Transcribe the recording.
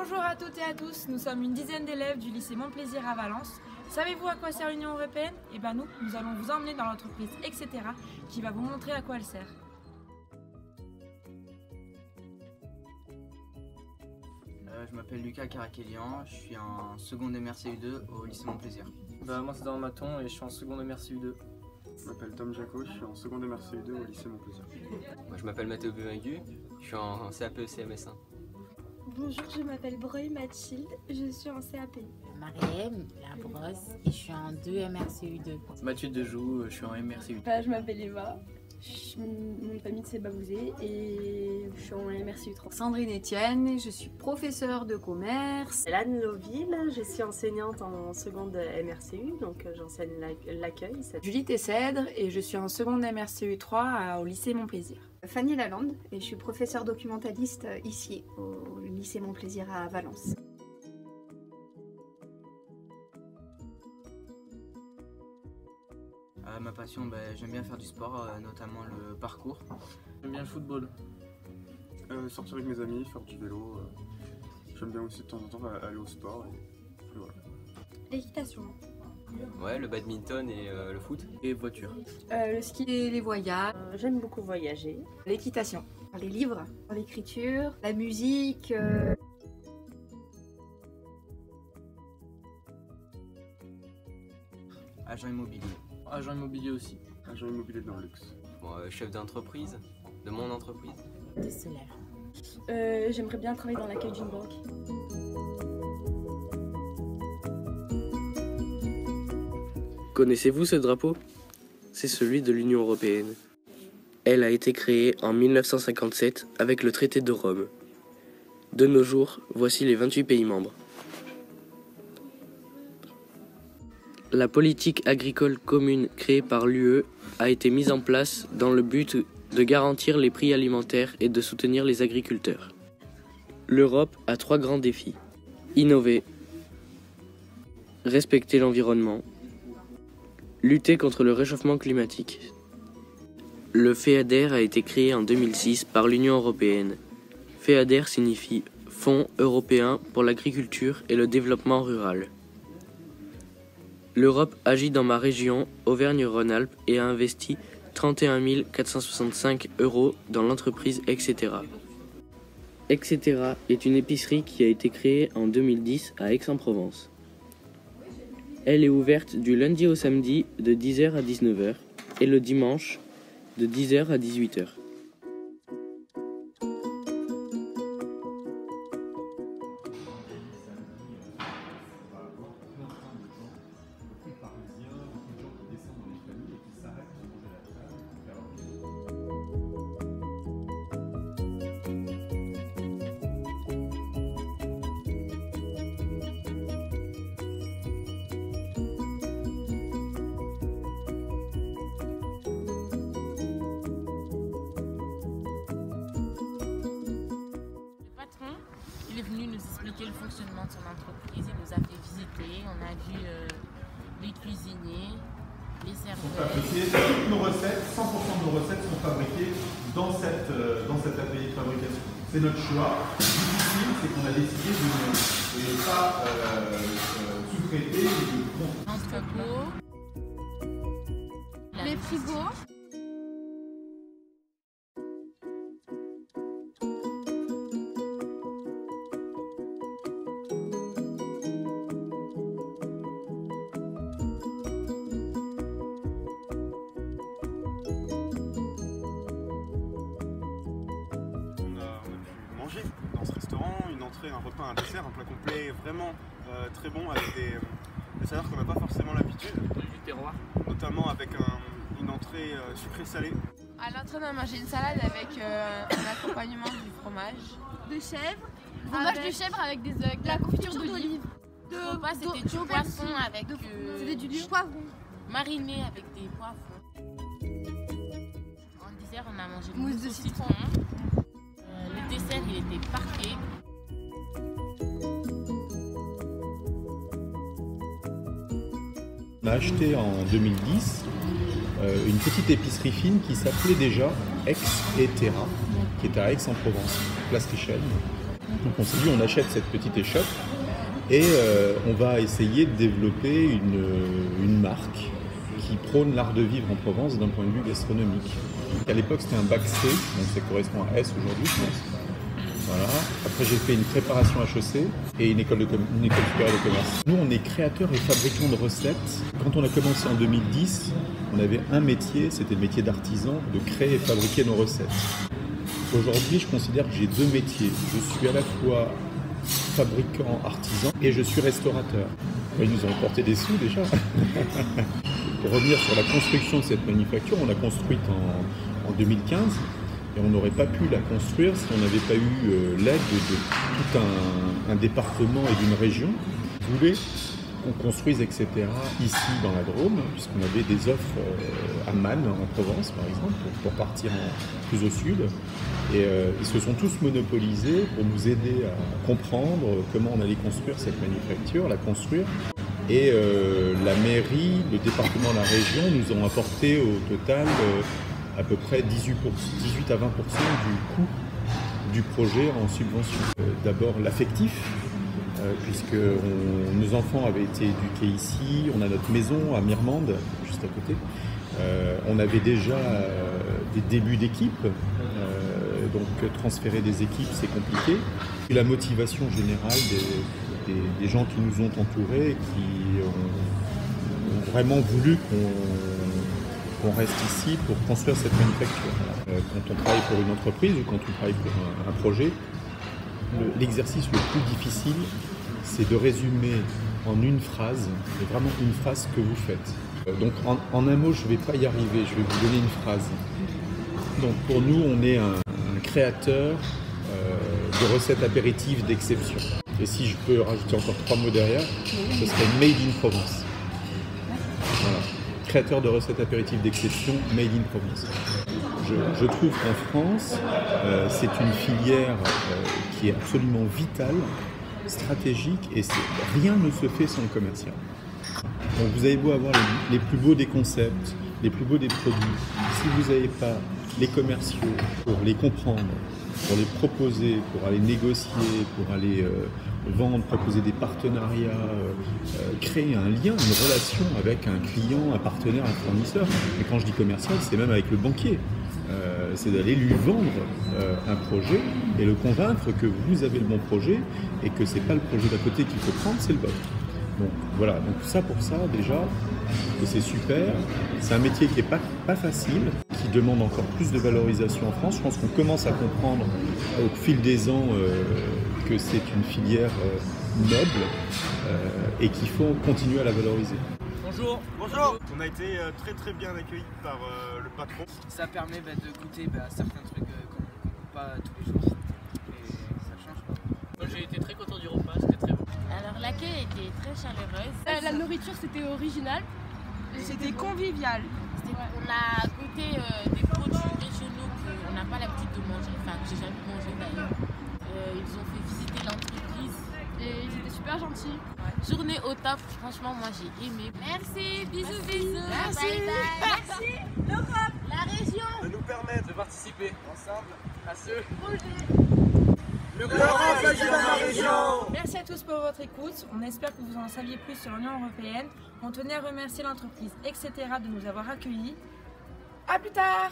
Bonjour à toutes et à tous, nous sommes une dizaine d'élèves du lycée Mon-Plaisir à Valence. Savez-vous à quoi sert l'Union Européenne? Eh bien nous allons vous emmener dans l'entreprise Etc. qui va vous montrer à quoi elle sert. Je m'appelle Lucas Caraquelian, je suis en seconde MRCU2 au lycée Mon-Plaisir. Moi c'est Darren Maton et je suis en seconde MRCU2. Je m'appelle Tom Jaco, je suis en seconde MRCU2 au lycée Mon-Plaisir. Moi je m'appelle Mathéo Buvingu, je suis en CAP CMS1. Bonjour, je m'appelle Breuil Mathilde, je suis en CAP. Marième Labrosse et je suis en 2 MRCU2. Mathieu Dejoux, je suis en MRCU2. Je m'appelle Eva, mon nom de famille c'est Babouzé et je suis en MRCU3. Sandrine Etienne, je suis professeure de commerce. Lanne Loville, je suis enseignante en seconde MRCU, donc j'enseigne l'accueil. Julie Tessèdre et je suis en seconde MRCU3 au lycée Mon-Plaisir. Fanny Lalande et je suis professeure documentaliste ici au lycée Mon-Plaisir à Valence. Ma passion, j'aime bien faire du sport, notamment le parcours. J'aime bien le football. Sortir avec mes amis, faire du vélo. J'aime bien aussi de temps en temps aller au sport. Et voilà. L'équitation. Ouais, le badminton et le foot. Et voiture. Le ski et les voyages. J'aime beaucoup voyager. L'équitation. Les livres, l'écriture, la musique. Agent immobilier. Agent immobilier aussi. Agent immobilier dans le luxe. Chef d'entreprise, de mon entreprise. Décelaire. J'aimerais bien travailler dans l'accueil d'une banque. Connaissez-vous ce drapeau? C'est celui de l'Union Européenne. Elle a été créée en 1957 avec le traité de Rome. De nos jours, voici les 28 pays membres. La politique agricole commune créée par l'UE a été mise en place dans le but de garantir les prix alimentaires et de soutenir les agriculteurs. L'Europe a 3 grands défis. Innover, respecter l'environnement, lutter contre le réchauffement climatique. Le FEADER a été créé en 2006 par l'Union européenne. FEADER signifie Fonds européen pour l'agriculture et le développement rural. L'Europe agit dans ma région, Auvergne-Rhône-Alpes, et a investi 31 465 € dans l'entreprise Etc. Etc. est une épicerie qui a été créée en 2010 à Aix-en-Provence. Elle est ouverte du lundi au samedi de 10h à 19h et le dimanche de 10h à 18h. Il est venu nous expliquer le fonctionnement de son entreprise, il nous a fait visiter, on a vu les cuisiniers, les serveurs. Toutes nos recettes, 100% de nos recettes sont fabriquées dans cet atelier de fabrication. C'est notre choix. Le difficile, c'est qu'on a décidé de ne pas sous-traiter et de L'entrepôt, Les frigos. Manger dans ce restaurant, une entrée, un repas, un dessert, un plat complet vraiment très bon avec des saveurs qu'on n'a pas forcément l'habitude. Du terroir. Notamment avec une entrée sucrée-salée. À l'entrée, on a mangé une salade avec un accompagnement du fromage. De chèvre. Fromage de chèvre avec de la confiture d'olive. Le repas c'était du poisson avec C'était du poivron. mariné avec des poivrons. En dessert on a mangé Mousse de citron. Le dessert il était parfait. On a acheté en 2010 une petite épicerie fine qui s'appelait déjà Etc, qui était à Aix-en-Provence, place Richel. Donc on s'est dit on achète cette petite échoppe et on va essayer de développer une marque qui prône l'art de vivre en Provence d'un point de vue gastronomique. À l'époque c'était un bac C, donc ça correspond à S aujourd'hui je pense. Voilà. Après j'ai fait une préparation HEC et une école supérieure de commerce. Nous on est créateurs et fabricants de recettes. Quand on a commencé en 2010, on avait un métier, c'était le métier d'artisan, de créer et fabriquer nos recettes. Aujourd'hui je considère que j'ai deux métiers. Je suis à la fois fabricant artisan et je suis restaurateur. Ils nous ont apporté des sous déjà. Pour revenir sur la construction de cette manufacture, on l'a construite en 2015 et on n'aurait pas pu la construire si on n'avait pas eu l'aide de tout un département et d'une région qui voulait qu'on construise, etc. ici dans la Drôme, puisqu'on avait des offres à Man en Provence par exemple, pour partir plus au sud. Et ils se sont tous monopolisés pour nous aider à comprendre comment on allait construire cette manufacture, la construire. Et la mairie, le département de la région nous ont apporté au total à peu près 18 à 20% du coût du projet en subvention. D'abord l'affectif, puisque nos enfants avaient été éduqués ici, on a notre maison à Mirmande, juste à côté. On avait déjà des débuts d'équipe, donc transférer des équipes c'est compliqué. Et la motivation générale des gens qui nous ont entourés, qui ont vraiment voulu qu'on reste ici pour construire cette manufacture. Quand on travaille pour une entreprise ou quand on travaille pour un projet, l'exercice le plus difficile, c'est de résumer en une phrase, et vraiment une phrase que vous faites. Donc en un mot, je ne vais pas y arriver, je vais vous donner une phrase. Donc pour nous, on est un créateur de recettes apéritives d'exception. Et si je peux rajouter encore 3 mots derrière, ce serait Made in Provence. Voilà. Créateur de recettes apéritives d'exception, Made in Provence. Je trouve qu'en France, c'est une filière qui est absolument vitale, stratégique, et rien ne se fait sans le commercial. Donc vous avez beau avoir les plus beaux des concepts, les plus beaux des produits, si vous n'avez pas les commerciaux pour les comprendre, pour les proposer, pour aller négocier, pour aller vendre, proposer des partenariats, créer un lien, une relation avec un client, un partenaire, un fournisseur. Et quand je dis commercial, c'est même avec le banquier. C'est d'aller lui vendre un projet et le convaincre que vous avez le bon projet et que c'est pas le projet d'à côté qu'il faut prendre, c'est le vôtre. Donc voilà, donc ça pour ça déjà, c'est super. C'est un métier qui n'est pas facile, qui demande encore plus de valorisation en France. Je pense qu'on commence à comprendre au fil des ans que c'est une filière noble et qu'il faut continuer à la valoriser. Bonjour. Bonjour. On a été très bien accueillis par le patron. Ça permet de goûter certains trucs qu'on ne goûte pas tous les jours. Et ça change pas. Moi j'ai été très content du repas, c'était très bon. Alors l'accueil était très chaleureuse. La nourriture c'était original. C'était convivial. On a goûté des produits régionaux qu'on n'a pas l'habitude de manger, enfin que j'ai jamais mangé d'ailleurs. Ils ont fait visiter l'entreprise. Et ils étaient super gentils. Journée au top, franchement moi j'ai aimé. Merci, bisous. Merci. Bye bye. Merci l'Europe, la région. De nous permettre De participer ensemble à ce l'Europe agit dans la région. Merci à tous pour votre écoute. On espère que vous en saviez plus sur l'Union européenne. On tenait à remercier l'entreprise, etc. de nous avoir accueillis. À plus tard.